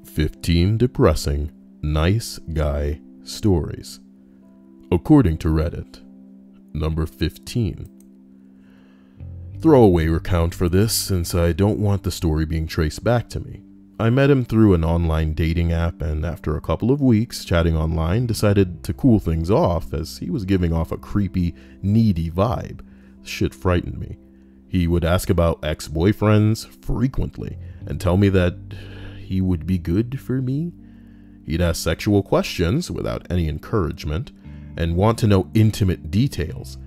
15 Depressing Nice Guy Stories. According to Reddit. Number 15. Throwaway recount for this, since I don't want the story being traced back to me. I met him through an online dating app, and after a couple of weeks chatting online, decided to cool things off as he was giving off a creepy, needy vibe. Shit frightened me. He would ask about ex-boyfriends frequently and tell me that he would be good for me. He'd ask sexual questions without any encouragement and want to know intimate details.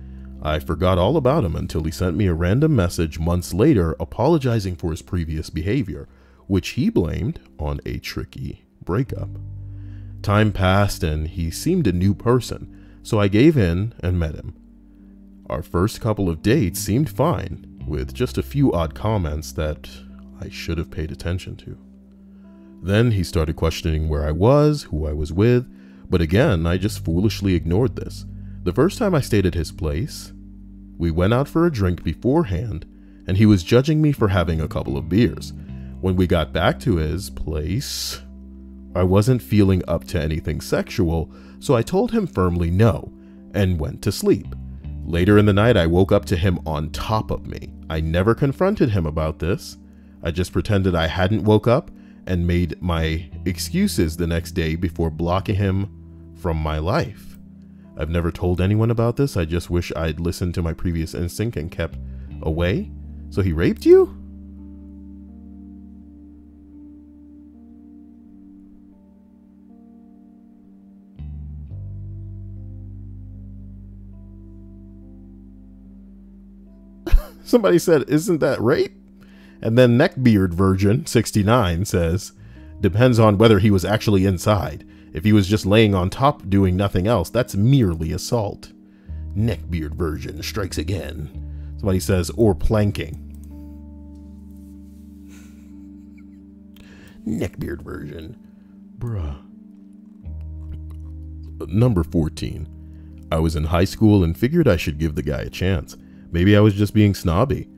I forgot all about him until he sent me a random message months later apologizing for his previous behavior, which he blamed on a tricky breakup. Time passed and he seemed a new person, so I gave in and met him. Our first couple of dates seemed fine, with just a few odd comments that I should have paid attention to. Then he started questioning where I was, who I was with, but again, I just foolishly ignored this. The first time I stayed at his place, we went out for a drink beforehand, and he was judging me for having a couple of beers. When we got back to his place, I wasn't feeling up to anything sexual, so I told him firmly no, and went to sleep. Later in the night, I woke up to him on top of me. I never confronted him about this. I just pretended I hadn't woke up and made my excuses the next day before blocking him from my life. I've never told anyone about this. I just wish I'd listened to my previous instinct and kept away. So he raped you? Somebody said, isn't that rape? And then Neckbeard Virgin 69 says, depends on whether he was actually inside. If he was just laying on top doing nothing else, that's merely assault. Neckbeard Virgin strikes again. Somebody says, or planking. Neckbeard Virgin. Bruh. Number 14. I was in high school and figured I should give the guy a chance. Maybe I was just being snobby.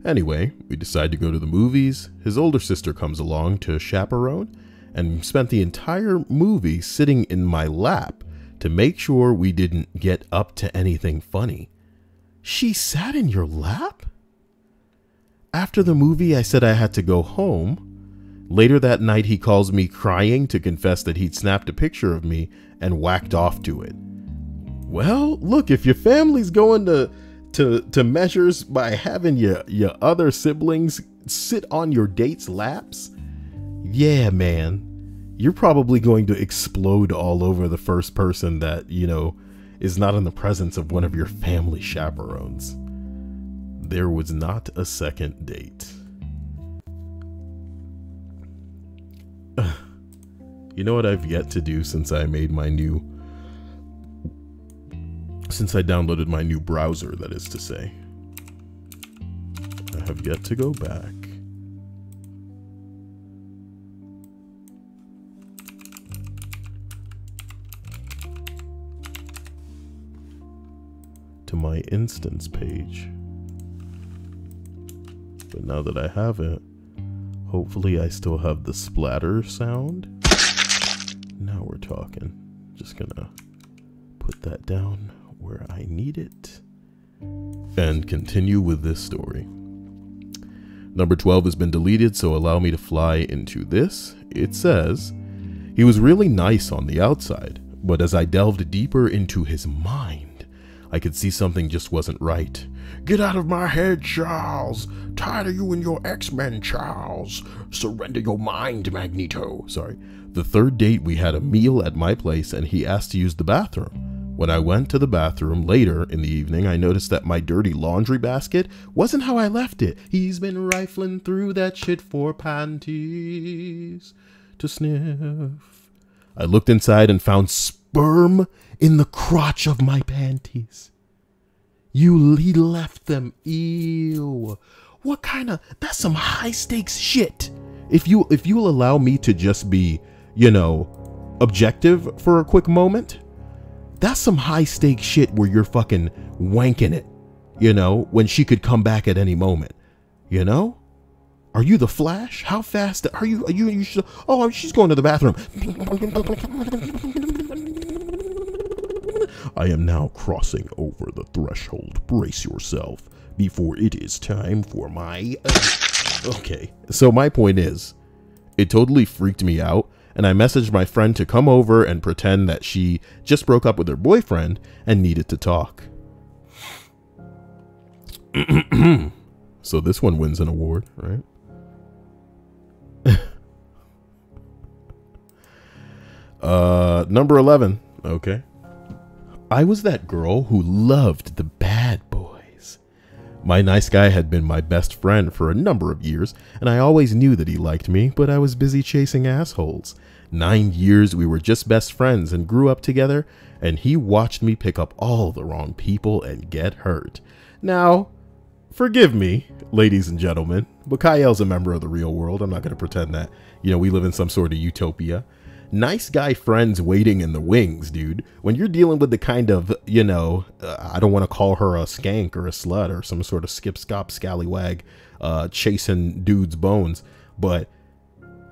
Anyway, we decide to go to the movies. His older sister comes along to chaperone and spent the entire movie sitting in my lap to make sure we didn't get up to anything funny. She sat in your lap? After the movie, I said I had to go home. Later that night, he calls me crying to confess that he'd snapped a picture of me and whacked off to it. Well, look, if your family's going to measures by having your other siblings sit on your date's laps, yeah, man, you're probably going to explode all over the first person that, you know, is not in the presence of one of your family chaperones. There was not a second date. You know what I've yet to do since I downloaded my new browser, that is to say. I have yet to go back to my instance page. But now that I have it, hopefully I still have the splatter sound. Now we're talking. Just gonna put that down where I need it and continue with this story. Number 12 has been deleted, so allow me to fly into this. It says, he was really nice on the outside, but as I delved deeper into his mind, I could see something just wasn't right. Get out of my head, Charles. Tired of you and your X-Men, Charles. Surrender your mind, Magneto. Sorry. The third date, we had a meal at my place and he asked to use the bathroom. When I went to the bathroom later in the evening, I noticed that my dirty laundry basket wasn't how I left it. He's been rifling through that shit for panties to sniff. I looked inside and found sperm in the crotch of my panties. He left them. Ew. What kind of, that's some high stakes shit. If you'll allow me to just be, you know, objective for a quick moment, that's some high stakes shit where you're fucking wanking it, you know, when she could come back at any moment, you know? Are you the Flash? How fast are you? You should, oh, she's going to the bathroom. I am now crossing over the threshold. Brace yourself before it is time for my... Okay, so my point is, it totally freaked me out, and I messaged my friend to come over and pretend that she just broke up with her boyfriend and needed to talk. So this one wins an award, right? Number 11. Okay. I was that girl who loved the bad boys. My nice guy had been my best friend for a number of years, and I always knew that he liked me, but I was busy chasing assholes. 9 years we were just best friends and grew up together, and he watched me pick up all the wrong people and get hurt. Now, forgive me, ladies and gentlemen, but Kyle's a member of the real world. I'm not going to pretend that, we live in some sort of utopia. Nice guy friends waiting in the wings, dude. When you're dealing with the kind of, I don't want to call her a skank or a slut or some sort of skip-scop scallywag chasing dudes' bones, but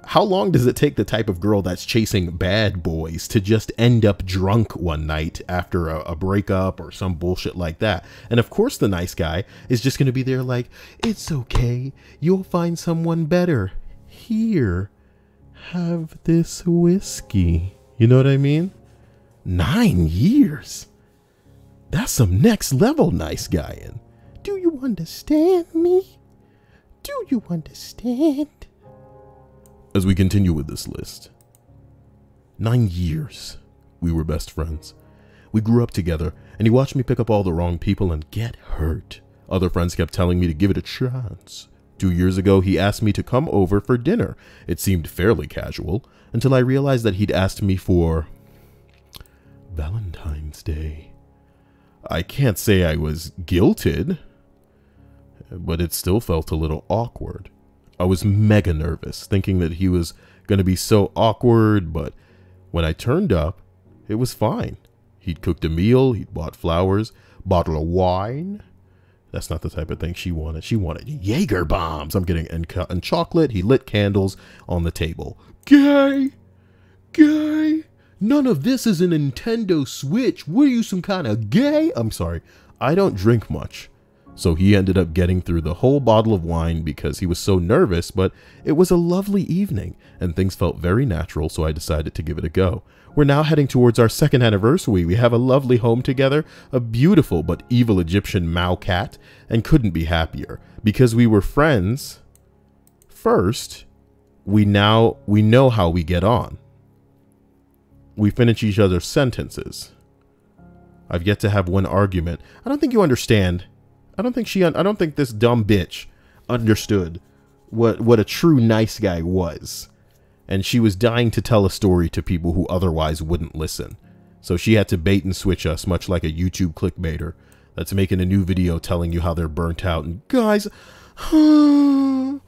how long does it take the type of girl that's chasing bad boys to just end up drunk one night after a breakup or some bullshit like that? And of course the nice guy is just going to be there like, it's okay, you'll find someone better. Here, have this whiskey. You know what I mean? 9 years. That's some next level nice guying. Do you understand me? Do you understand? As we continue with this list, 9 years we were best friends. We grew up together, and he watched me pick up all the wrong people and get hurt. Other friends kept telling me to give it a chance. 2 years ago, he asked me to come over for dinner. It seemed fairly casual, until I realized that he'd asked me for Valentine's Day. I can't say I was guilted, but it still felt a little awkward. I was mega nervous, thinking that he was going to be so awkward, but when I turned up, it was fine. He'd cooked a meal, he'd bought flowers, bottle of wine. That's not the type of thing she wanted. She wanted Jaeger bombs. I'm kidding. And chocolate. He lit candles on the table. Gay! Gay! None of this is a Nintendo Switch. What are you, some kind of gay? I'm sorry. I don't drink much. So he ended up getting through the whole bottle of wine because he was so nervous, but it was a lovely evening and things felt very natural, so I decided to give it a go. We're now heading towards our 2nd anniversary. We have a lovely home together, a beautiful but evil Egyptian Mao cat, and couldn't be happier. Because we were friends first, we know how we get on. We finish each other's sentences. I've yet to have one argument. I don't think you understand. I don't think this dumb bitch understood what a true nice guy was. And she was dying to tell a story to people who otherwise wouldn't listen. So she had to bait and switch us, much like a YouTube clickbaiter that's making a new video telling you how they're burnt out. And guys, I'm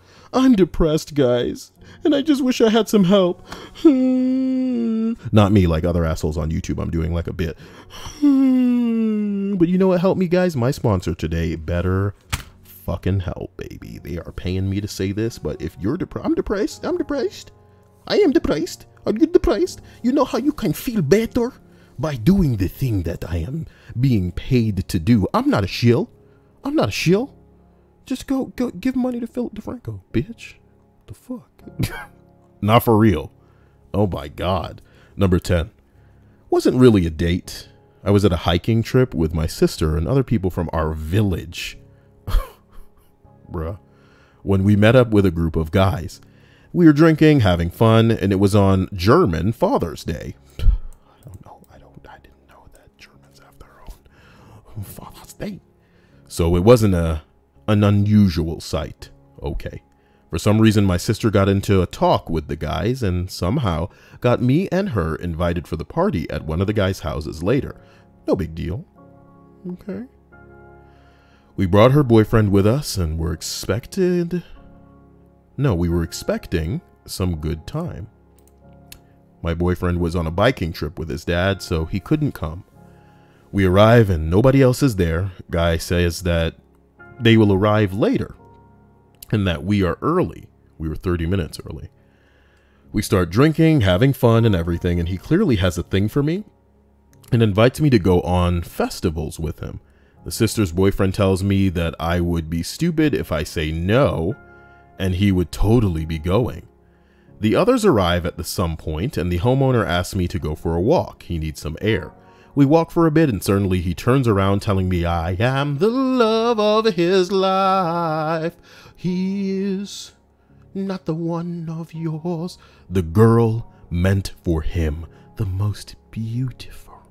depressed, guys. And I just wish I had some help. Not me, like other assholes on YouTube. I'm doing like a bit. But you know what helped me, guys? My sponsor today, Better Fucking Help, baby. They are paying me to say this, but if you're depressed, I'm depressed. I am depressed. Are you depressed? You know how you can feel better? By doing the thing that I am being paid to do. I'm not a shill. Just go give money to Philip DeFranco, bitch. The fuck? Not for real. Oh my God. Number 10. Wasn't really a date. I was at a hiking trip with my sister and other people from our village. Bruh. When we met up with a group of guys. We were drinking, having fun, and it was on German Father's Day. I didn't know that Germans have their own Father's Day. So it wasn't an unusual sight. Okay. For some reason, my sister got into a talk with the guys and somehow got me and her invited for the party at one of the guys' houses later. No big deal. Okay. We brought her boyfriend with us and we were expecting some good time. My boyfriend was on a biking trip with his dad, so he couldn't come. We arrive and nobody else is there. Guy says that they will arrive later. and that we are early. We were 30 minutes early. We start drinking, having fun and everything, and he clearly has a thing for me and invites me to go on festivals with him. The sister's boyfriend tells me that I would be stupid if I say no, and he would totally be going. The others arrive at some point, and the homeowner asks me to go for a walk. He needs some air. We walk for a bit, and suddenly he turns around telling me I am the love of his life. He is not the one of yours. The girl meant for him, the most beautiful,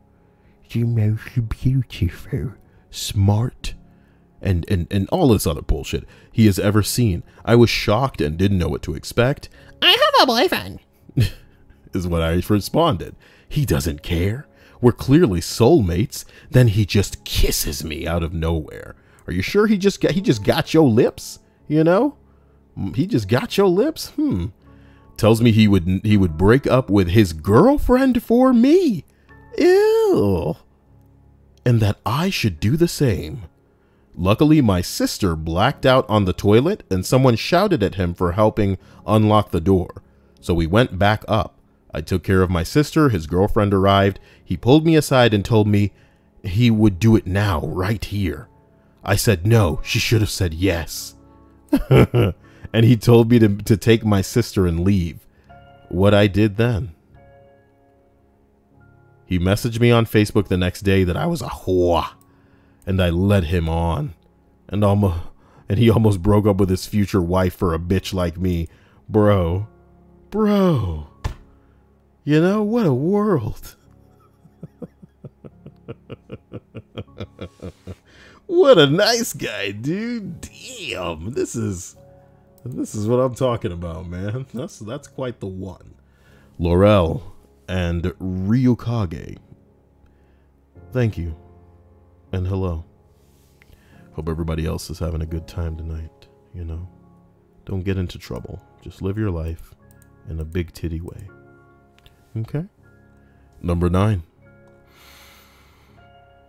smart, and all this other bullshit he has ever seen. I was shocked and didn't know what to expect. I have a boyfriend, is what I responded. He doesn't care. We're clearly soulmates. Then he just kisses me out of nowhere. Are you sure he just got your lips? You know? He just got your lips? Tells me he would break up with his girlfriend for me. Ew. And that I should do the same. Luckily, my sister blacked out on the toilet and someone shouted at him for helping unlock the door. So we went back up. I took care of my sister. His girlfriend arrived. He pulled me aside and told me he would do it now, right here. I said no. She should have said yes. And he told me to take my sister and leave. What I did then. He messaged me on Facebook the next day that I was a whore. And I led him on. And he almost broke up with his future wife for a bitch like me. Bro. You know, what a world. What a nice guy, dude. Damn. This is what I'm talking about, man. That's quite the one. Laurel and Ryukage. Thank you. And hello. Hope everybody else is having a good time tonight, you know? Don't get into trouble. Just live your life in a big titty way. Okay? Number 9.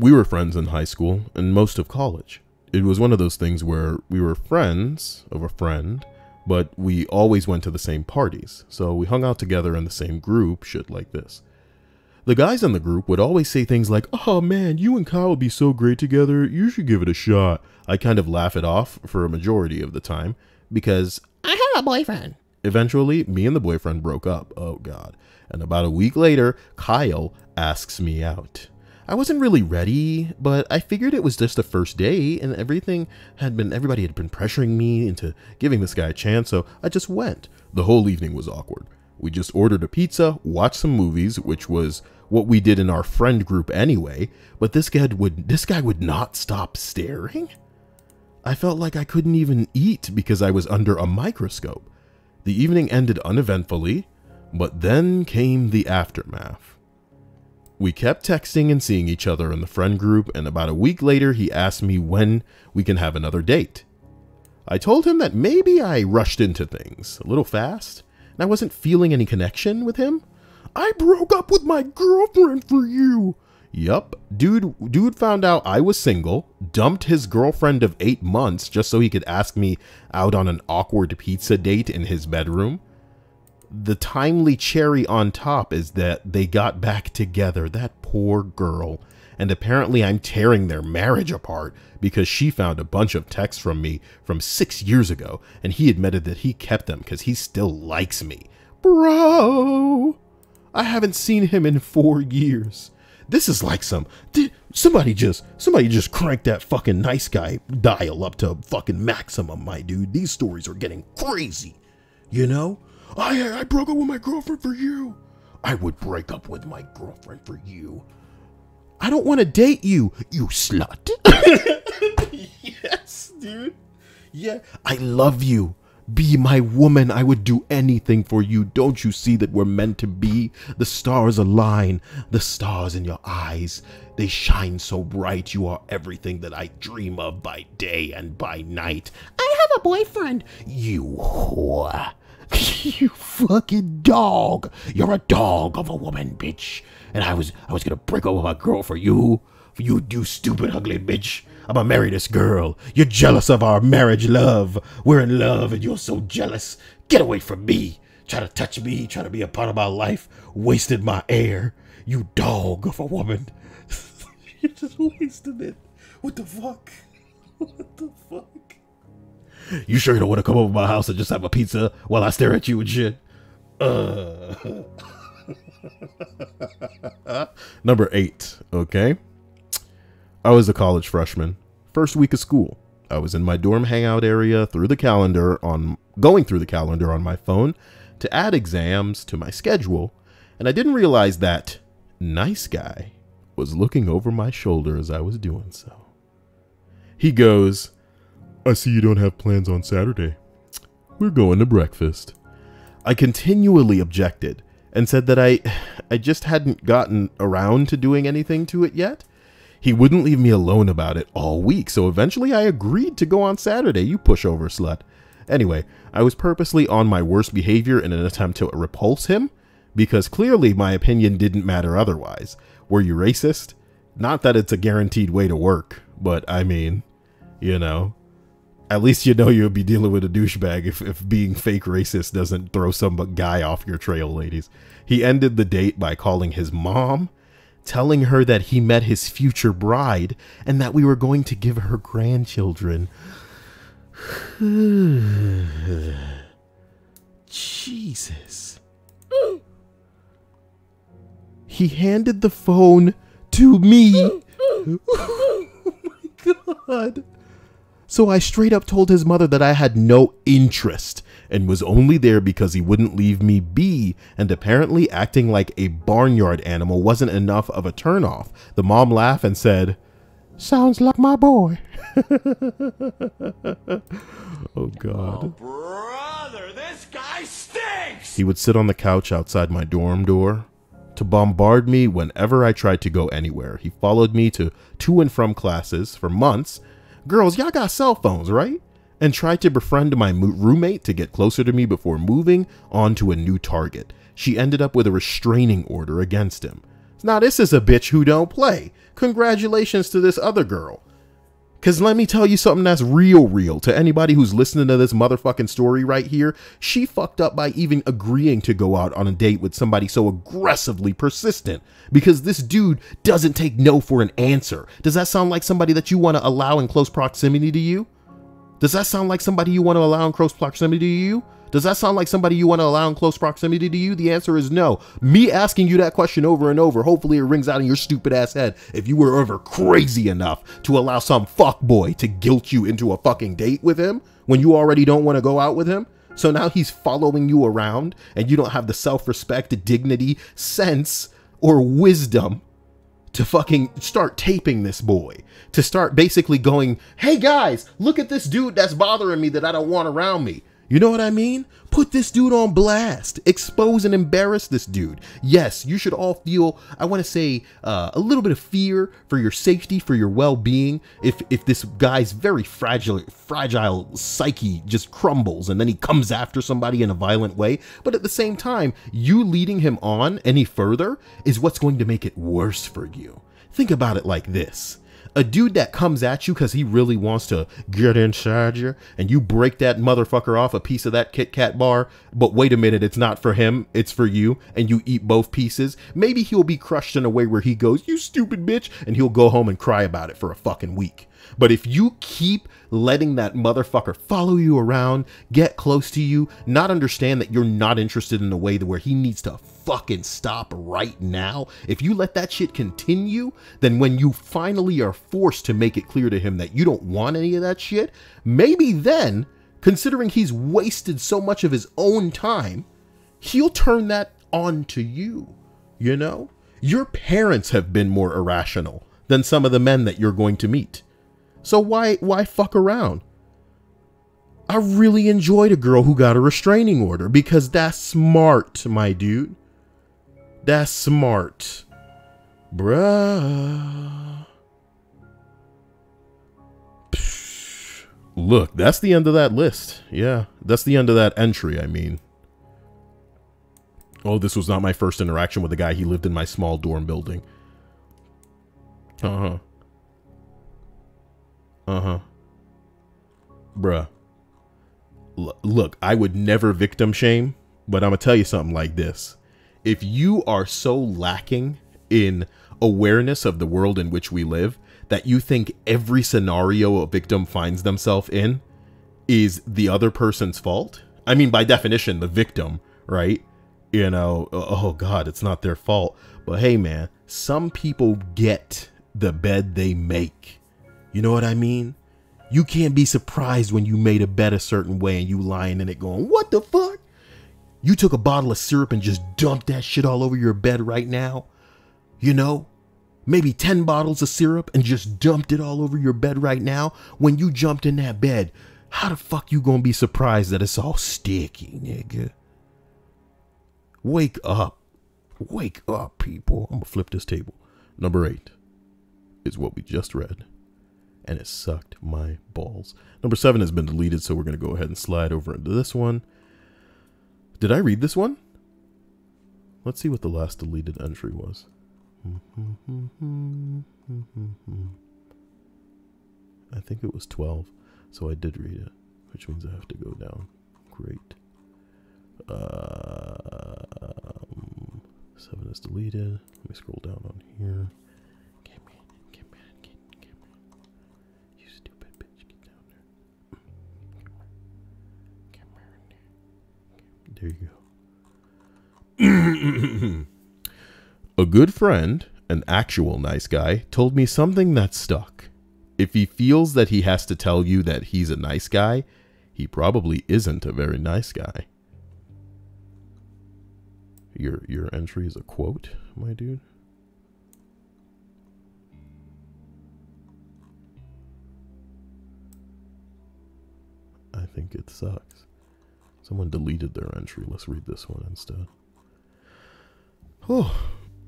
We were friends in high school and most of college. It was one of those things where we were friends of a friend, but we always went to the same parties. So we hung out together in the same group, shit like this. The guys in the group would always say things like, "Oh man, you and Kyle would be so great together, you should give it a shot." I kind of laugh it off for a majority of the time because I have a boyfriend. Eventually, me and the boyfriend broke up. Oh god. And about a week later, Kyle asks me out. I wasn't really ready, but I figured it was just a first date and everybody had been pressuring me into giving this guy a chance, so I just went. The whole evening was awkward. We just ordered a pizza, watched some movies, which was what we did in our friend group anyway, but this guy would not stop staring. I felt like I couldn't even eat because I was under a microscope. The evening ended uneventfully, but then came the aftermath. We kept texting and seeing each other in the friend group, and about a week later, he asked me when we can have another date. I told him that maybe I rushed into things a little fast, and I wasn't feeling any connection with him. I broke up with my girlfriend for you. Yup, dude found out I was single, dumped his girlfriend of 8 months just so he could ask me out on an awkward pizza date in his bedroom. The timely cherry on top is that they got back together, that poor girl. And apparently I'm tearing their marriage apart because she found a bunch of texts from me from 6 years ago, and he admitted that he kept them because he still likes me. Bro, I haven't seen him in 4 years. This is like somebody just cranked that fucking nice guy dial up to fucking maximum, my dude. These stories are getting crazy, you know? I broke up with my girlfriend for you. I would break up with my girlfriend for you. I don't want to date you, you slut. Yes, dude. Yeah, I love you. Be my woman. I would do anything for you. Don't you see that we're meant to be? The stars align. The stars in your eyes, they shine so bright. You are everything that I dream of by day and by night. I have a boyfriend. You whore. You fucking dog. You're a dog of a woman, bitch. And I was gonna break up with my girl for you. For you stupid, ugly bitch. I'm gonna marry this girl. You're jealous of our marriage, love. We're in love and you're so jealous. Get away from me. Try to touch me, try to be a part of my life. Wasted my air. You dog of a woman. You just wasted it. What the fuck? What the fuck? You sure you don't want to come over my house and just have a pizza while I stare at you and shit? Number 8, okay? I was a college freshman. First week of school. I was in my dorm hangout area going through the calendar on my phone to add exams to my schedule, and I didn't realize that nice guy was looking over my shoulder as I was doing so. He goes, I see you don't have plans on Saturday. We're going to breakfast. I continually objected and said that I just hadn't gotten around to doing anything to it yet. He wouldn't leave me alone about it all week, so eventually I agreed to go on Saturday, you pushover slut. Anyway, I was purposely on my worst behavior in an attempt to repulse him, because clearly my opinion didn't matter otherwise. Were you racist? Not that it's a guaranteed way to work, but I mean, you know, at least you know you'll be dealing with a douchebag if being fake racist doesn't throw some guy off your trail, ladies. He ended the date by calling his mom, telling her that he met his future bride and that we were going to give her grandchildren. Jesus. He handed the phone to me. Oh my God. So I straight up told his mother that I had no interest and was only there because he wouldn't leave me be, and apparently acting like a barnyard animal wasn't enough of a turnoff. The mom laughed and said, sounds like my boy. Oh God. Oh, brother, this guy stinks! He would sit on the couch outside my dorm door to bombard me whenever I tried to go anywhere. He followed me to and from classes for months. Girls, y'all got cell phones, right? And tried to befriend my roommate to get closer to me before moving on to a new target. She ended up with a restraining order against him. Now this is a bitch who don't play. Congratulations to this other girl. Cause let me tell you something that's real to anybody who's listening to this motherfucking story right here. She fucked up by even agreeing to go out on a date with somebody so aggressively persistent, because this dude doesn't take no for an answer. Does that sound like somebody that you want to allow in close proximity to you? Does that sound like somebody you want to allow in close proximity to you? Does that sound like somebody you want to allow in close proximity to you? The answer is no. Me asking you that question over and over, hopefully it rings out in your stupid ass head if you were ever crazy enough to allow some fuckboy to guilt you into a fucking date with him when you already don't want to go out with him. So now he's following you around and you don't have the self-respect, dignity, sense, or wisdom to fucking start taping this boy, to start basically going, hey guys, look at this dude that's bothering me that I don't want around me. You know what I mean? Put this dude on blast. Expose and embarrass this dude. Yes, you should all feel, I want to say, a little bit of fear for your safety, for your well-being. If this guy's very fragile psyche just crumbles and then he comes after somebody in a violent way. But at the same time, you leading him on any further is what's going to make it worse for you. Think about it like this. A dude that comes at you because he really wants to get inside you and you break that motherfucker off a piece of that Kit Kat bar, but wait a minute, it's not for him, it's for you, and you eat both pieces. Maybe he'll be crushed in a way where he goes, you stupid bitch, and he'll go home and cry about it for a fucking week. But if you keep letting that motherfucker follow you around, get close to you, not understand that you're not interested in the way where he needs to fucking stop right now, if you let that shit continue, then when you finally are forced to make it clear to him that you don't want any of that shit, maybe then, considering he's wasted so much of his own time, he'll turn that on to you, you know? Your parents have been more irrational than some of the men that you're going to meet. So why fuck around? I really enjoyed a girl who got a restraining order because that's smart, my dude. That's smart. Bruh. Psh. Look, that's the end of that list. Yeah, that's the end of that entry, I mean. Oh, this was not my first interaction with a guy. He lived in my small dorm building. Uh-huh. Uh-huh. Bruh. Look, I would never victim shame, but I'm gonna tell you something like this. If you are so lacking in awareness of the world in which we live that you think every scenario a victim finds themselves in is the other person's fault, I mean, by definition, the victim, right? You know, oh God, it's not their fault. But hey, man, some people get the bed they make. You know what I mean? You can't be surprised when you made a bed a certain way and you lying in it going, what the fuck? You took a bottle of syrup and just dumped that shit all over your bed right now? You know? Maybe 10 bottles of syrup and just dumped it all over your bed right now? When you jumped in that bed, how the fuck you gonna be surprised that it's all sticky, nigga? Wake up. Wake up, people. I'm gonna flip this table. Number 8 is what we just read, and it sucked my balls. Number 7 has been deleted, so we're gonna go ahead and slide over into this one. Did I read this one? Let's see what the last deleted entry was. I think it was 12, so I did read it, which means I have to go down. Great. 7 is deleted. Let me scroll down on here. Get me. You stupid bitch, get down there. There you go. A good friend, an actual nice guy, told me something that stuck. If he feels that he has to tell you that he's a nice guy, he probably isn't a very nice guy. Your entry is a quote, my dude. I think it sucks. Someone deleted their entry. Let's read this one instead. Oh.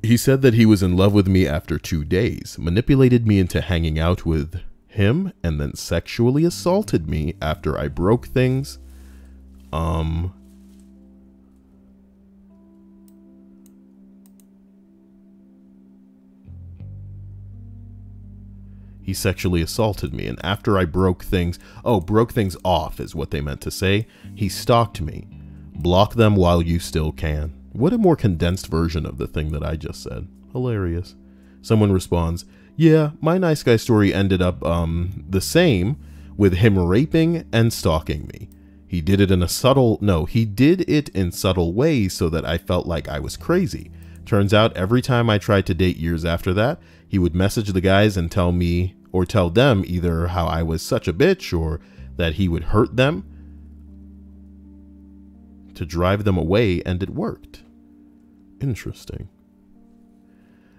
He said that he was in love with me after 2 days, manipulated me into hanging out with him, and then sexually assaulted me after I broke things. He sexually assaulted me, and after I broke things, broke things off is what they meant to say. He stalked me. Block them while you still can. What a more condensed version of the thing that I just said. Hilarious. Someone responds, yeah, my nice guy story ended up the same, with him raping and stalking me. He did it in subtle ways so that I felt like I was crazy. Turns out every time I tried to date years after that, he would message the guys and tell them either how I was such a bitch or that he would hurt them to drive them away, and it worked. Interesting.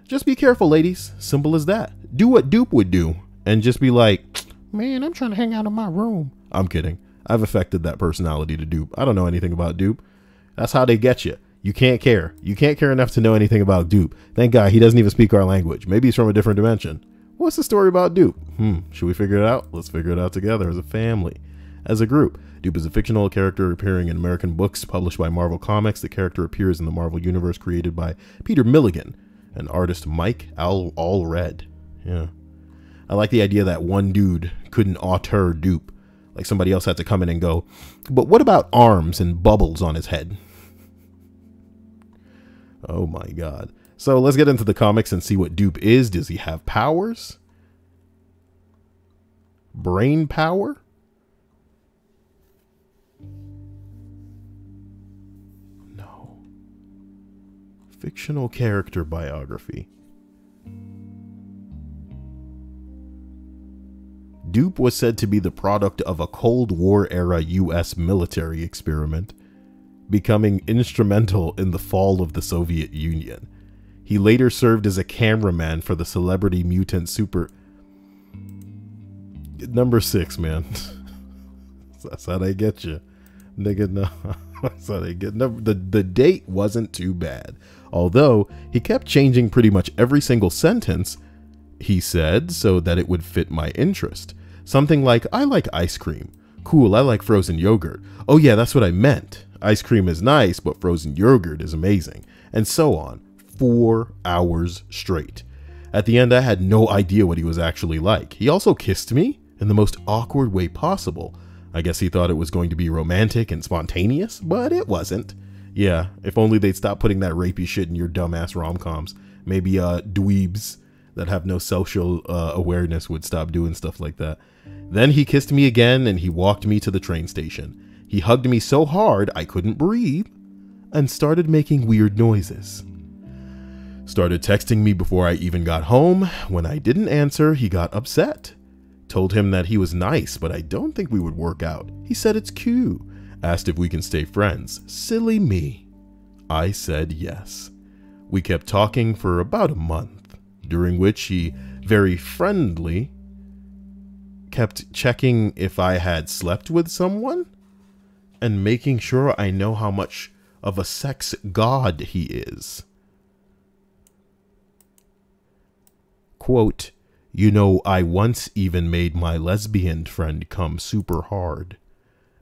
Just be careful, ladies. Simple as that. Do what Dupe would do and just be like, man, I'm trying to hang out in my room. I'm kidding. I've affected that personality to Dupe. I don't know anything about Dupe. That's how they get you. You can't care. You can't care enough to know anything about Dupe. Thank God he doesn't even speak our language. Maybe he's from a different dimension. What's the story about Dupe? Should we figure it out? Let's figure it out together as a family, as a group. Dupe is a fictional character appearing in American books published by Marvel Comics. The character appears in the Marvel Universe created by Peter Milligan and artist Mike Allred. Yeah. I like the idea that one dude couldn't auteur Dupe. Like somebody else had to come in and go, but what about arms and bubbles on his head? Oh my God. So let's get into the comics and see what Dupe is. Does he have powers? Brain power? No. Fictional character biography. Dupe was said to be the product of a Cold War era US military experiment, becoming instrumental in the fall of the Soviet Union. He later served as a cameraman for the celebrity mutant super... Number 6, man. That's how they get you. Nigga, no. That's how they get... The date wasn't too bad. Although, he kept changing pretty much every single sentence he said so that it would fit my interest. Something like, I like ice cream. Cool, I like frozen yogurt. Oh yeah, that's what I meant. Ice cream is nice, but frozen yogurt is amazing. And so on. 4 hours straight. At the end, I had no idea what he was actually like. He also kissed me in the most awkward way possible. I guess he thought it was going to be romantic and spontaneous, but it wasn't. Yeah, if only they'd stop putting that rapey shit in your dumbass rom-coms. Maybe dweebs that have no social awareness would stop doing stuff like that. Then he kissed me again and he walked me to the train station. He hugged me so hard I couldn't breathe and started making weird noises. Started texting me before I even got home. When I didn't answer, he got upset. Told him that he was nice, but I don't think we would work out. He said it's cute. Asked if we can stay friends. Silly me. I said yes. We kept talking for about a month, during which he very friendly kept checking if I had slept with someone and making sure I know how much of a sex god he is. Quote, "You know, I once even made my lesbian friend come super hard."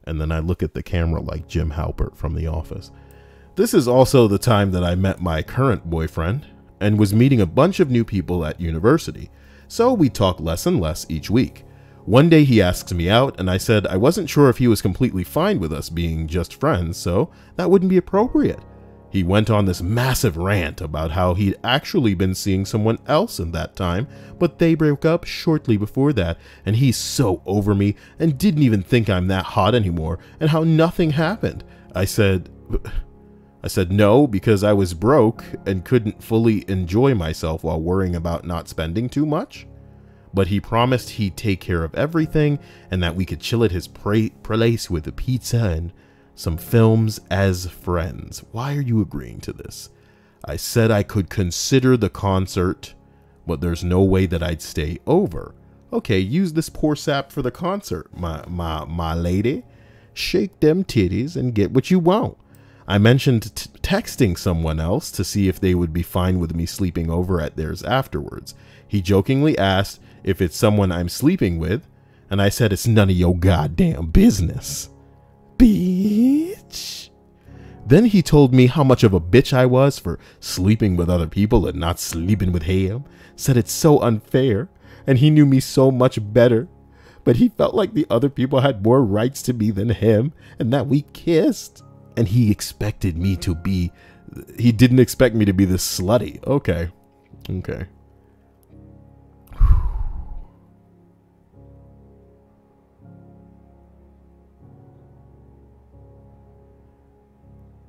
And then I look at the camera like Jim Halpert from The Office. This is also the time that I met my current boyfriend and was meeting a bunch of new people at university. So we talk less and less each week. One day he asks me out and I said I wasn't sure if he was completely fine with us being just friends, so that wouldn't be appropriate. He went on this massive rant about how he'd actually been seeing someone else in that time, but they broke up shortly before that, and he's so over me and didn't even think I'm that hot anymore, and how nothing happened. I said no, because I was broke and couldn't fully enjoy myself while worrying about not spending too much. But he promised he'd take care of everything and that we could chill at his place with a pizza and some films as friends. Why are you agreeing to this? I said I could consider the concert, but there's no way that I'd stay over. Okay, use this poor sap for the concert, my lady. Shake them titties and get what you want. I mentioned texting someone else to see if they would be fine with me sleeping over at theirs afterwards. He jokingly asked if it's someone I'm sleeping with, and I said it's none of your goddamn business. Bitch. Then he told me how much of a bitch I was for sleeping with other people and not sleeping with him. Said it's so unfair, and he knew me so much better. But he felt like the other people had more rights to me than him, and that we kissed. And he expected me to be... He didn't expect me to be this slutty. Okay. Okay.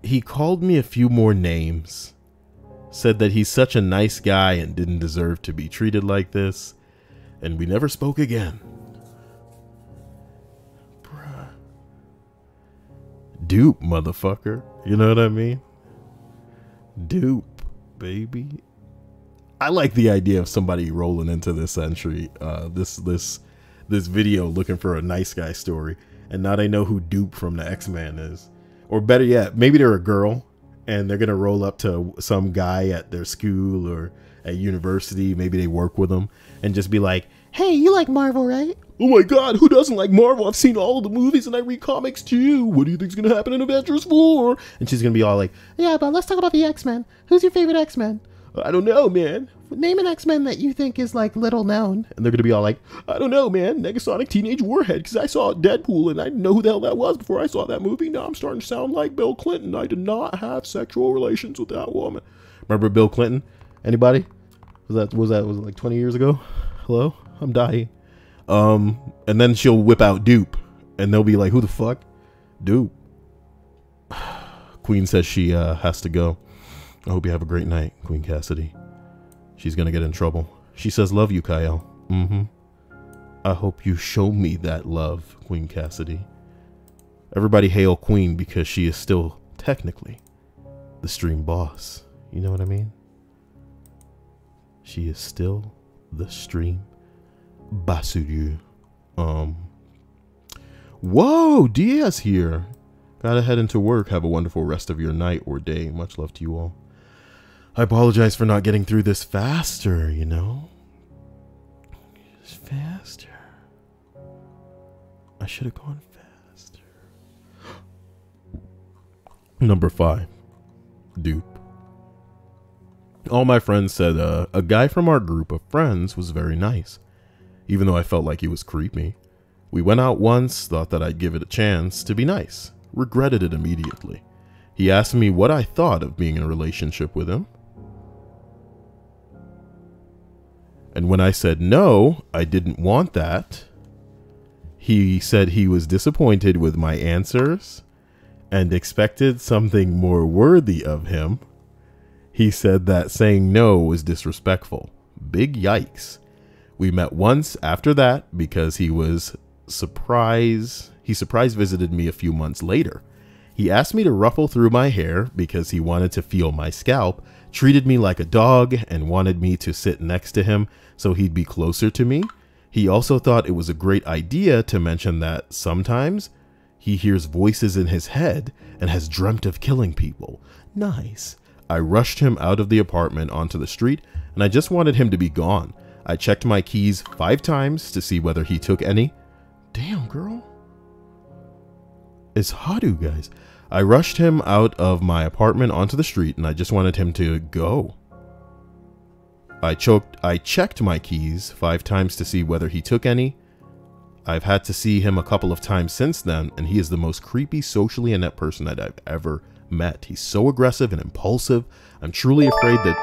He called me a few more names, said that he's such a nice guy and didn't deserve to be treated like this, and we never spoke again. Bruh. Dupe, motherfucker. You know what I mean? Dupe, baby. I like the idea of somebody rolling into this entry, this video looking for a nice guy story, and now they know who Dupe from the X-Men is. Or better yet, maybe they're a girl and they're going to roll up to some guy at their school or at university. Maybe they work with them and just be like, Hey, you like Marvel, right? "Oh my God, who doesn't like Marvel? I've seen all of the movies and I read comics too. What do you think's going to happen in Avengers 4? And she's going to be all like, Yeah, but let's talk about the X-Men. Who's your favorite X-Men? "I don't know, man." Name an X-Men that you think is, like, little known. And they're going to be all like, "I don't know, man. Negasonic Teenage Warhead, because I saw Deadpool and I didn't know who the hell that was before I saw that movie. Now I'm starting to sound like Bill Clinton. I did not have sexual relations with that woman." Remember Bill Clinton? Anybody? Was it like 20 years ago? Hello? I'm dying. And then she'll whip out Dupe and they'll be like, "Who the fuck? Dupe." Queen says she has to go. I hope you have a great night, Queen Cassidy. She's gonna get in trouble. She says, "Love you, Kyle." I hope you show me that love, Queen Cassidy. Everybody hail Queen because she is still technically the stream boss. You know what I mean? She is still the stream boss. Whoa, Diaz here. Gotta head into work. Have a wonderful rest of your night or day. Much love to you all. I apologize for not getting through this faster, you know? Just faster. I should have gone faster. Number 5. Dupe. All my friends said a guy from our group of friends was very nice, even though I felt like he was creepy. We went out once, thought that I'd give it a chance to be nice. Regretted it immediately. He asked me what I thought of being in a relationship with him. And when I said no, I didn't want that, he said he was disappointed with my answers and expected something more worthy of him. He said that saying no was disrespectful. Big yikes. We met once after that because he surprise visited me a few months later. He asked me to ruffle through my hair because he wanted to feel my scalp, treated me like a dog, and wanted me to sit next to him so he'd be closer to me. He also thought it was a great idea to mention that sometimes he hears voices in his head and has dreamt of killing people. Nice. I rushed him out of the apartment onto the street, and I just wanted him to be gone. I checked my keys 5 times to see whether he took any. Damn, girl. It's Hadu, guys. I rushed him out of my apartment onto the street, and I just wanted him to go. I checked my keys 5 times to see whether he took any. I've had to see him a couple of times since then, and he is the most creepy, socially inept person that I've ever met. He's so aggressive and impulsive. I'm truly afraid that...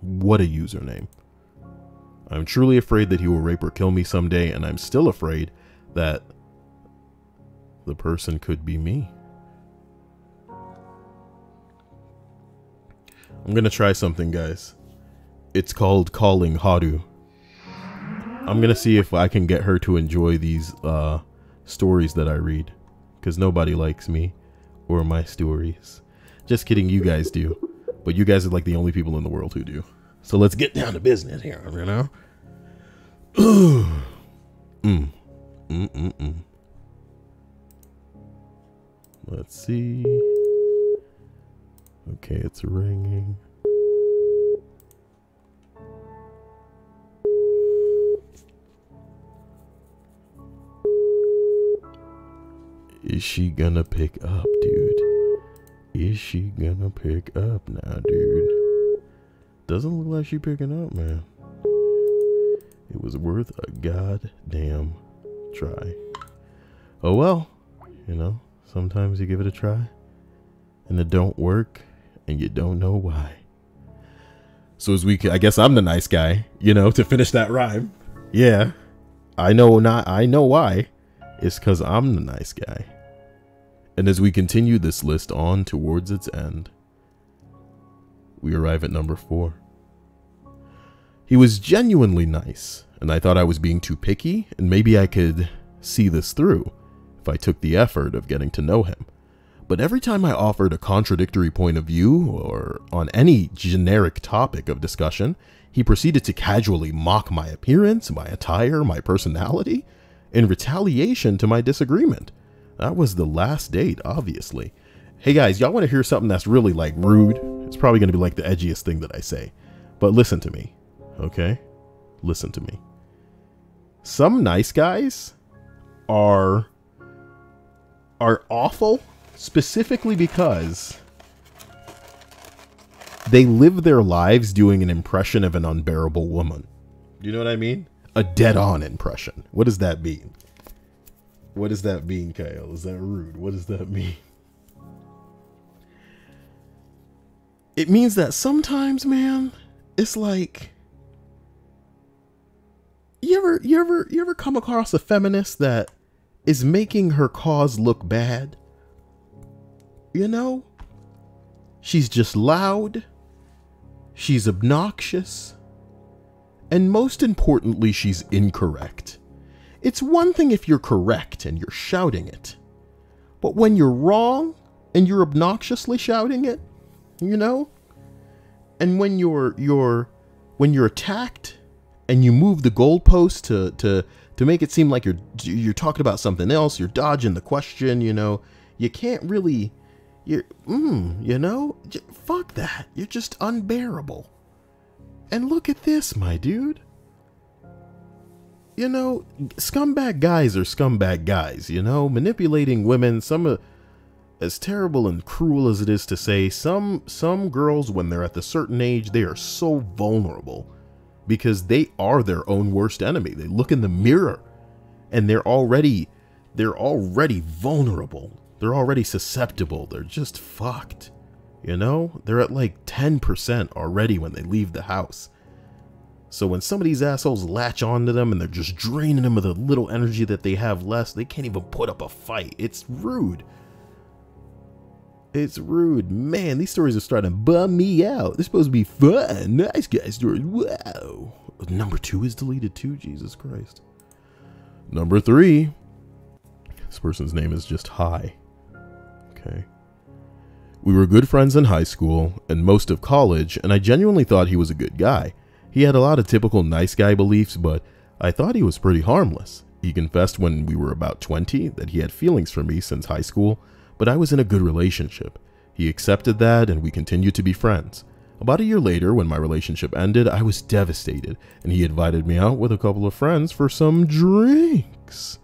What a username. I'm truly afraid that he will rape or kill me someday, and I'm still afraid that the person could be me. I'm gonna try something, guys. It's called calling Hadu. I'm gonna see if I can get her to enjoy these stories that I read, because nobody likes me or my stories. Just kidding, you guys do. But you guys are like the only people in the world who do. So let's get down to business here, you know? Let's see. Okay, it's ringing. Is she gonna pick up, dude? Is she gonna pick up now, dude? Doesn't look like she picking up, man. It was worth a goddamn try. Oh well, you know, sometimes you give it a try and it don't work and you don't know why. So as I guess I'm the nice guy, you know, to finish that rhyme. Yeah, I know why. It's because I'm the nice guy. And as we continue this list on towards its end, we arrive at number 4. He was genuinely nice, and I thought I was being too picky, and maybe I could see this through if I took the effort of getting to know him. But every time I offered a contradictory point of view or on any generic topic of discussion, he proceeded to casually mock my appearance, my attire, my personality, in retaliation to my disagreement. That was the last date, obviously. Hey guys, y'all want to hear something that's really like rude? It's probably going to be like the edgiest thing that I say. But listen to me, okay? Listen to me. Some nice guys are awful specifically because they live their lives doing an impression of an unbearable woman. Do you know what I mean? A dead-on impression. What does that mean? What does that mean, Kyle? Is that rude? What does that mean? It means that sometimes, man, it's like you ever come across a feminist that is making her cause look bad? You know? She's just loud. She's obnoxious. And most importantly, she's incorrect. It's one thing if you're correct and you're shouting it. But when you're wrong and you're obnoxiously shouting it, you know? And when you're attacked and you move the goalpost to make it seem like you're talking about something else, you're dodging the question, you know, you can't really, you know, fuck that. You're just unbearable. And look at this, my dude. You know, scumbag guys are scumbag guys, you know, manipulating women. Some of as terrible and cruel as it is to say, some girls, when they're at a certain age, they are so vulnerable because they are their own worst enemy. They look in the mirror and they're already vulnerable. They're already susceptible. They're just fucked. You know, they're at like 10% already when they leave the house. So when some of these assholes latch onto them and they're just draining them of the little energy that they have left, they can't even put up a fight. It's rude. It's rude. Man, these stories are starting to bum me out. They're supposed to be fun. Nice guy stories. Wow. Number 2 is deleted too. Jesus Christ. Number 3. This person's name is just Hi. Okay. We were good friends in high school and most of college, and I genuinely thought he was a good guy. He had a lot of typical nice guy beliefs, but I thought he was pretty harmless. He confessed when we were about 20 that he had feelings for me since high school, but I was in a good relationship. He accepted that and we continued to be friends. About a year later, when my relationship ended, I was devastated, and he invited me out with a couple of friends for some drinks.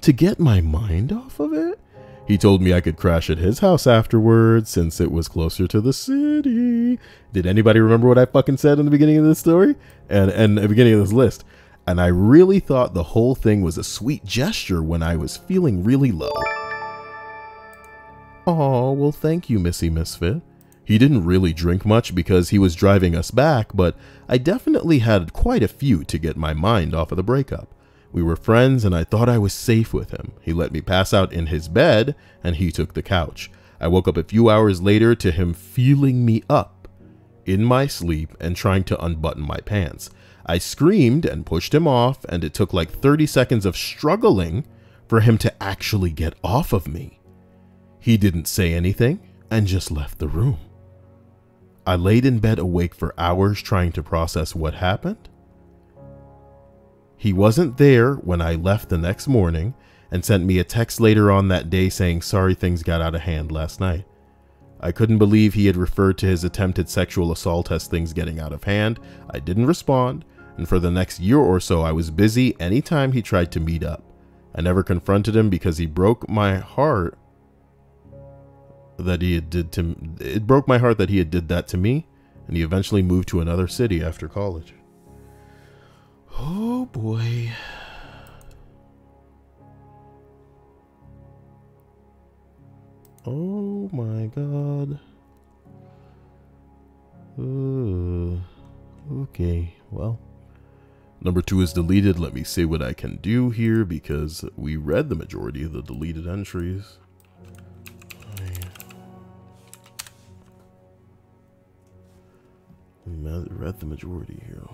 To get my mind off of it, he told me I could crash at his house afterwards since it was closer to the city. Did anybody remember what I fucking said in the beginning of this story? And the beginning of this list? And I really thought the whole thing was a sweet gesture when I was feeling really low. Oh, well, thank you, Missy Misfit. He didn't really drink much because he was driving us back, but I definitely had quite a few to get my mind off of the breakup. We were friends and I thought I was safe with him. He let me pass out in his bed and he took the couch. I woke up a few hours later to him feeling me up in my sleep and trying to unbutton my pants. I screamed and pushed him off, and it took like 30 seconds of struggling for him to actually get off of me. He didn't say anything and just left the room. I laid in bed awake for hours trying to process what happened. He wasn't there when I left the next morning and sent me a text later on that day saying sorry things got out of hand last night. I couldn't believe he had referred to his attempted sexual assault as things getting out of hand. I didn't respond, and for the next year or so I was busy anytime he tried to meet up. I never confronted him because he broke my heart that he had did to it broke my heart that he had did that to me, and he eventually moved to another city after college. Oh boy. Oh my god. Okay, well. Number 2 is deleted. Let me see what I can do here because we read the majority of the deleted entries. We read the majority here.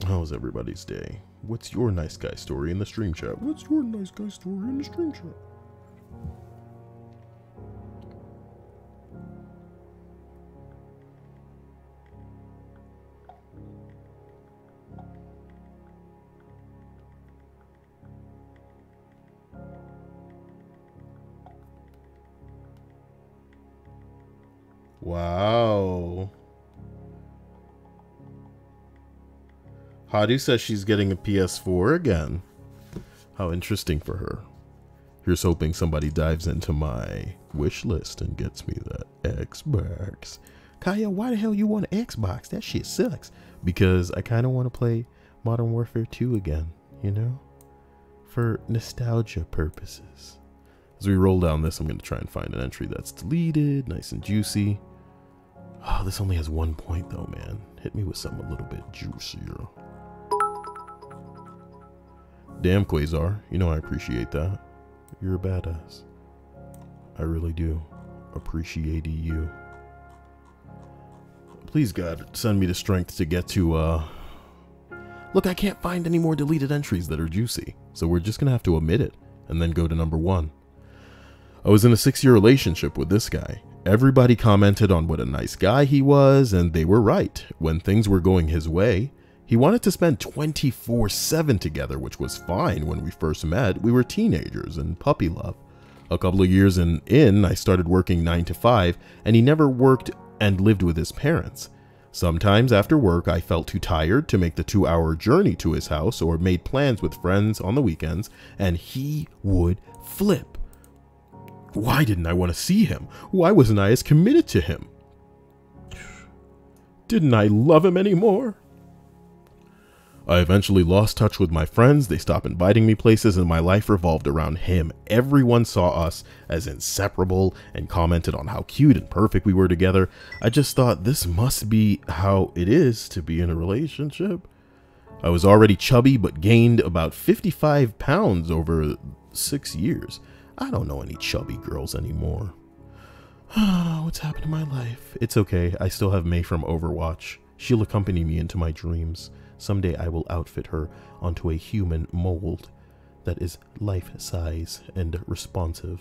How was everybody's day? What's your nice guy story in the stream chat? What's your nice guy story in the stream chat? Wow. Hadu says she's getting a PS4 again. How interesting for her. Here's hoping somebody dives into my wish list and gets me that Xbox. Kaya, why the hell you want an Xbox? That shit sucks. Because I kind of want to play Modern Warfare 2 again, you know? For nostalgia purposes. As we roll down this, I'm going to try and find an entry that's deleted, nice and juicy. Oh, this only has 1 point though, man. Hit me with something a little bit juicier. Damn, Quasar. You know I appreciate that. You're a badass. I really do. Appreciate you. Please, God, send me the strength to get to, Look, I can't find any more deleted entries that are juicy, so we're just gonna have to omit it, and then go to number 1. I was in a 6-year relationship with this guy. Everybody commented on what a nice guy he was, and they were right. When things were going his way, he wanted to spend 24/7 together, which was fine when we first met. We were teenagers and puppy love. A couple of years in, I started working 9 to 5, and he never worked and lived with his parents. Sometimes after work, I felt too tired to make the 2-hour journey to his house or made plans with friends on the weekends, and he would flip. Why didn't I want to see him? Why wasn't I as committed to him? Didn't I love him anymore? I eventually lost touch with my friends. They stopped inviting me places, and my life revolved around him. Everyone saw us as inseparable and commented on how cute and perfect we were together. I just thought this must be how it is to be in a relationship. I was already chubby, but gained about 55 pounds over 6 years. I don't know any chubby girls anymore. What's happened to my life? It's okay. I still have May from Overwatch. She'll accompany me into my dreams. Someday I will outfit her onto a human mold that is life-size and responsive.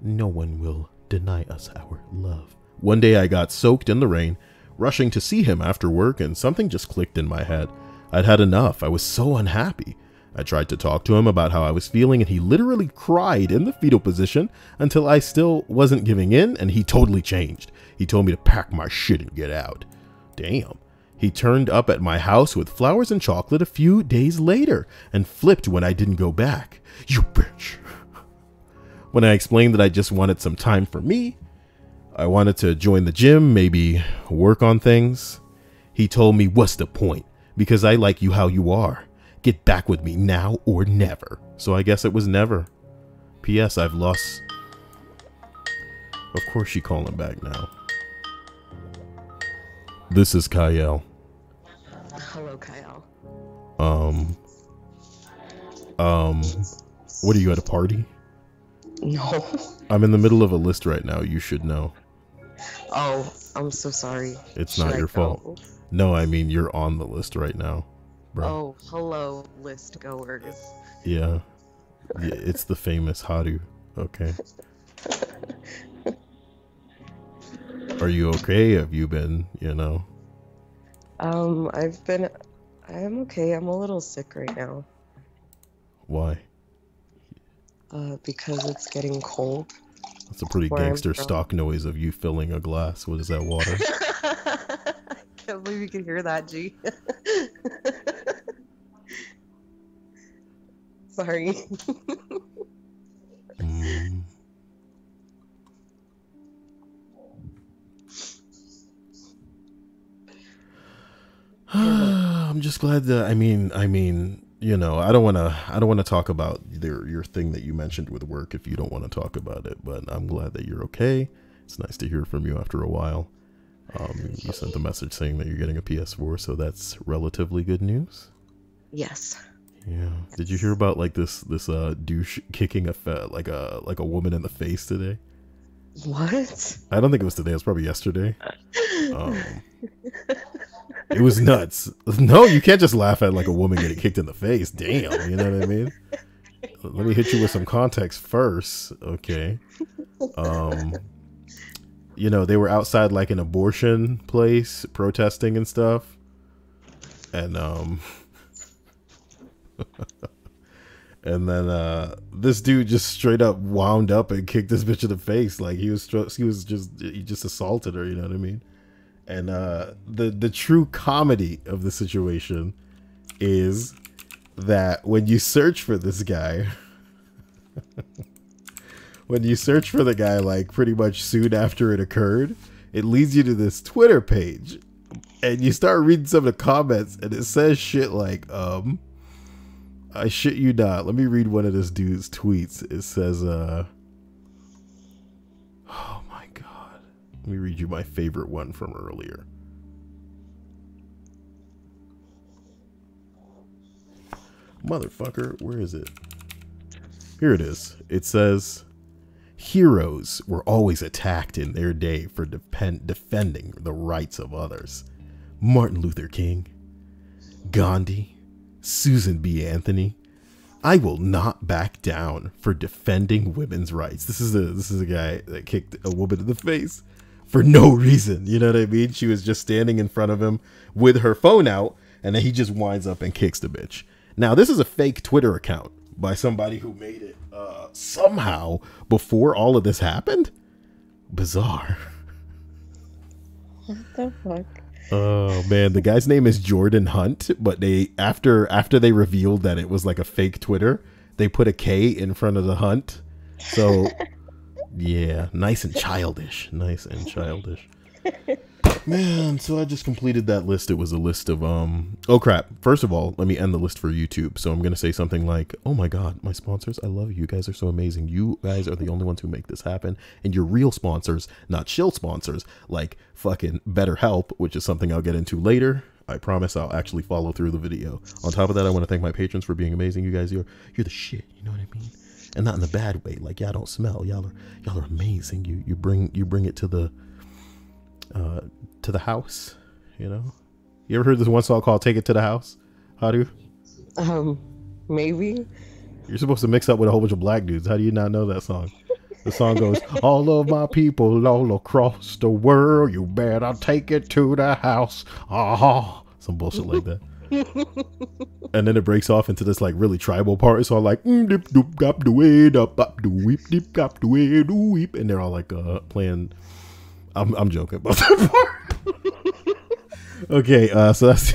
No one will deny us our love. One day I got soaked in the rain, rushing to see him after work, and something just clicked in my head. I'd had enough. I was so unhappy. I tried to talk to him about how I was feeling, and he literally cried in the fetal position until I still wasn't giving in, and he totally changed. He told me to pack my shit and get out. Damn. He turned up at my house with flowers and chocolate a few days later and flipped when I didn't go back. You bitch. When I explained that I just wanted some time for me, I wanted to join the gym, maybe work on things, he told me, what's the point? Because I like you how you are. Get back with me now or never. So I guess it was never. P.S. I've lost... Of course she calling back now. This is Kyle. Hello, Kyle. What are you at a party? No. I'm in the middle of a list right now. You should know. Oh, I'm so sorry. It's Should not I your go? fault. No, I mean, you're on the list right now, bro. Oh, hello, list goers. Yeah. Yeah, it's the famous Haru. Okay. Are you okay? Have you been, you know? I'm okay. I'm a little sick right now. Why? Because it's getting cold. That's a pretty Where I'm gangster from. stock noise of you filling a glass. What is that, water? I can't believe you can hear that, G. Sorry. I'm just glad that I mean, you know, I don't want to talk about your thing that you mentioned with work if you don't want to talk about it, but I'm glad that you're okay. It's nice to hear from you after a while. You sent a message saying that you're getting a PS4, so that's relatively good news. Yes. Yeah. Did you hear about like this douche kicking like a woman in the face today? What? I don't think it was today. It was probably yesterday. It was nuts. No, you can't just laugh at like a woman getting kicked in the face. Damn, you know what I mean? Let me hit you with some context first, okay? You know, they were outside like an abortion place protesting and stuff. And and then this dude just straight up wound up and kicked this bitch in the face. Like he just assaulted her, you know what I mean? And the true comedy of the situation is that when you search for this guy, when you search for the guy like pretty much soon after it occurred, it leads you to this Twitter page, and you start reading some of the comments, and it says shit like, I shit you not. Let me read one of this dude's tweets. It says, oh my God. Let me read you my favorite one from earlier. Motherfucker, where is it? Here it is. It says, heroes were always attacked in their day for defending the rights of others. Martin Luther King, Gandhi, Susan B. Anthony. I will not back down for defending women's rights. This is a guy that kicked a woman in the face for no reason. You know what I mean? She was just standing in front of him with her phone out, and then he just winds up and kicks the bitch. Now, this is a fake Twitter account by somebody who made it somehow before all of this happened. Bizarre. What the fuck? Oh man, the guy's name is Jordan Hunt, but they after they revealed that it was like a fake Twitter, they put a K in front of the Hunt. So Yeah, nice and childish. Nice and childish. Man, so I just completed that list. It was a list of, oh crap. First of all, let me end the list for YouTube. So I'm going to say something like, oh my God, my sponsors, I love you. You guys are so amazing. You guys are the only ones who make this happen. And you're real sponsors, not shill sponsors, like fucking BetterHelp, which is something I'll get into later. I promise I'll actually follow through the video. On top of that, I want to thank my patrons for being amazing. You guys, you're the shit. You know what I mean? And not in a bad way. Like, y'all don't smell. Y'all are amazing. You bring it to the house, you know. You ever heard this one song called "Take It to the House"? How do you? Maybe. You're supposed to mix up with a whole bunch of black dudes. How do you not know that song? The song goes, all of my people all across the world, you better take it to the house. Ah, some bullshit like that. And then it breaks off into this like really tribal part. It's all like dip doop gop do weed up do weep dip gop do weed do weep, and they're all like playing. I'm joking about that part. Okay, so that's